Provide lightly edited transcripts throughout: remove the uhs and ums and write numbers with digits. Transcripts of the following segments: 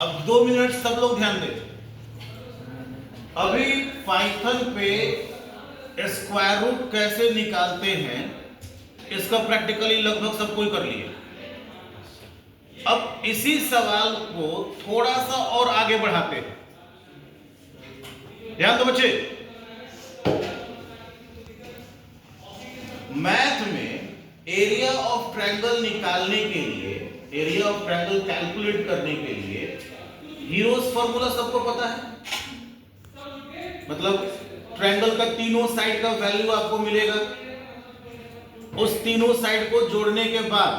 अब 2 मिनट सब लोग ध्यान दें। अभी पाइथन पे स्क्वायर रूट कैसे निकालते हैं इसका प्रैक्टिकली लगभग सब कोई कर लिया। अब इसी सवाल को थोड़ा सा और आगे बढ़ाते हैं। ध्यान दो बच्चे, मैथ में एरिया ऑफ ट्रायंगल निकालने के लिए, एरिया ऑफ ट्रायंगल कैलकुलेट करने के लिए हीरोज फॉर्मूला सबको पता है। मतलब ट्रायंगल का तीनों साइड का वैल्यू आपको मिलेगा, उस तीनों साइड को जोड़ने के बाद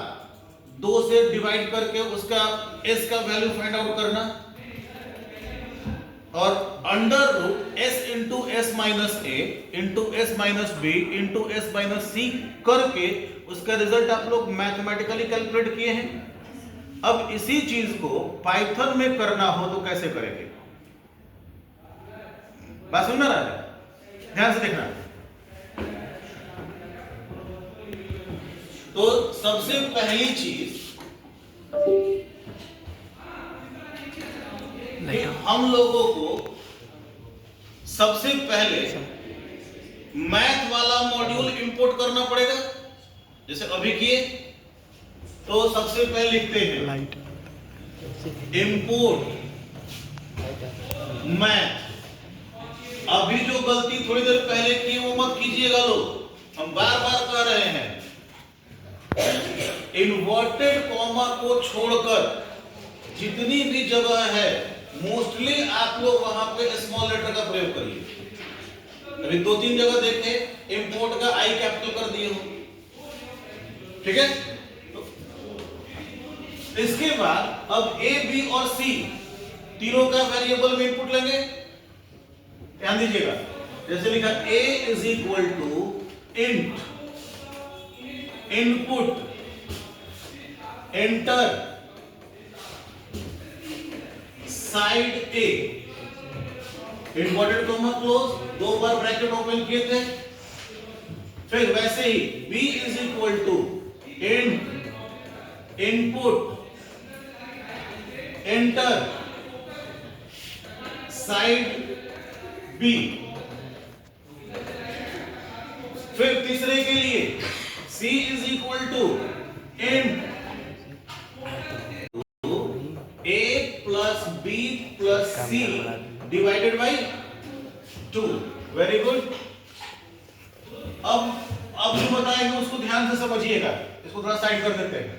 2 से डिवाइड करके उसका s का वैल्यू फाइंड आउट करना, और under root s into s minus a into s minus b into s minus c करके उसका रिजल्ट आप लोग मैथमेटिकली कैलकुलेट किए हैं। अब इसी चीज को पाइथन में करना हो तो कैसे करेंगे? बात सुन रहा है? ध्यान से देखना। तो सबसे पहली चीज कि हम लोगों को सबसे पहले मैथ वाला मॉड्यूल इंपोर्ट करना पड़ेगा। जैसे अभी किए तो सबसे पहले लिखते हैं इंपोर्ट मैथ। अभी जो गलती थोड़ी देर पहले की वो मत कीजिएगा लोग, हम बार बार कह रहे हैं। इन्वर्टेड कॉमा को छोड़कर जितनी भी जगह है मोस्टली आप लोग वहां पे स्मॉल लेटर का प्रयोग करिए। अभी 2-3 जगह देखे इंपोर्ट का आई कैपिटल कर दिए हो, ठीक है। तो इसके बाद अब ए बी और सी तीनों का वेरिएबल में इनपुट लेंगे। ध्यान दीजिएगा, जैसे लिखा a is equal to int input enter side A, inverted comma close, 2 बार ब्रैकेट ओपन किए थे। फिर वैसे ही b is equal to int input enter side b। फिर तीसरे के लिए c is equal to int a plus b plus c divided by 2। Very good. अब जो बताएंगे उसको ध्यान से समझिएगा। इसको थोड़ा साइड कर देते हैं।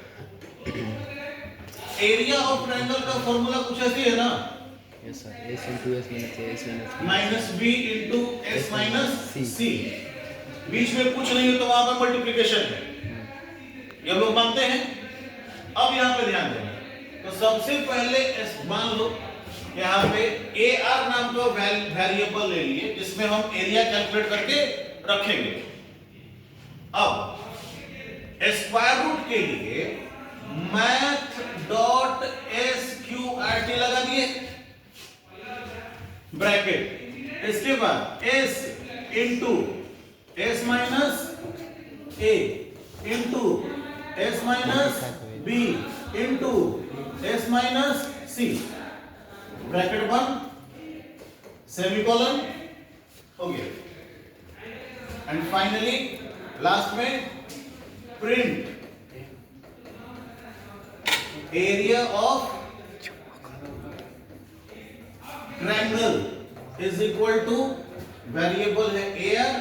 एरिया ऑफ ट्रायंगल का फॉर्मूला कुछ ऐसे है ना, yes sir, s into s minus a s minus b minus b into s minus c. बीच में कुछ नहीं है तो वहां पर मल्टीप्लीकेशन है, ये हम लोग मानते हैं। अब यहां पे ध्यान देना, तो सबसे पहले मान लो यहां पे ए आर नाम का वेरिएबल ले लिए जिसमें हम एरिया कैलकुलेट करके रखेंगे। अब स्क्वायर रूट के लिए मैथ डॉट SQRT लगा दिए ब्रैकेट, इसके बाद s into s minus a into s minus b into s minus c, bracket बंद, सेमीकोलन, हो गया। एंड फाइनली लास्ट में print area of triangle is equal to variable है एयर।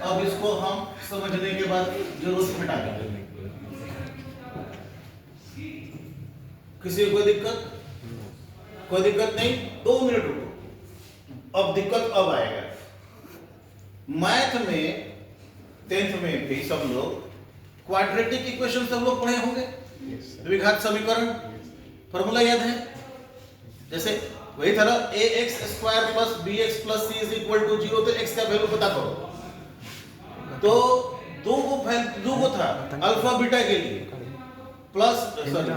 अब इसको हम समझने के बाद जरूरत मिटा देंगे। किसी को कोई दिक्कत? कोई दिक्कत नहीं, 2 मिनट रुको। अब दिक्कत अब आएगा। मैथ में 10th में भी सब लोग क्वाड्रेटिक इक्वेशन सब लोग पढ़े होंगे, द्विघात समीकरण फॉर्मूला याद है। जैसे वही तरह ax square plus bx plus c is equal to 0, तो x का वैल्यू पता करो। तो दो को था अल्फा बीटा के लिए plus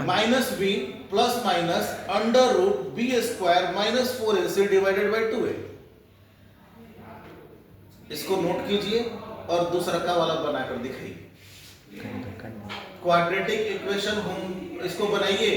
minus b plus minus under root b square minus 4ac divided by 2a। इसको नोट कीजिए और दूसरा का वाला बनाकर दिखाइए। क्वाड्रेटिक इक्वेशन हम इसको बनाइए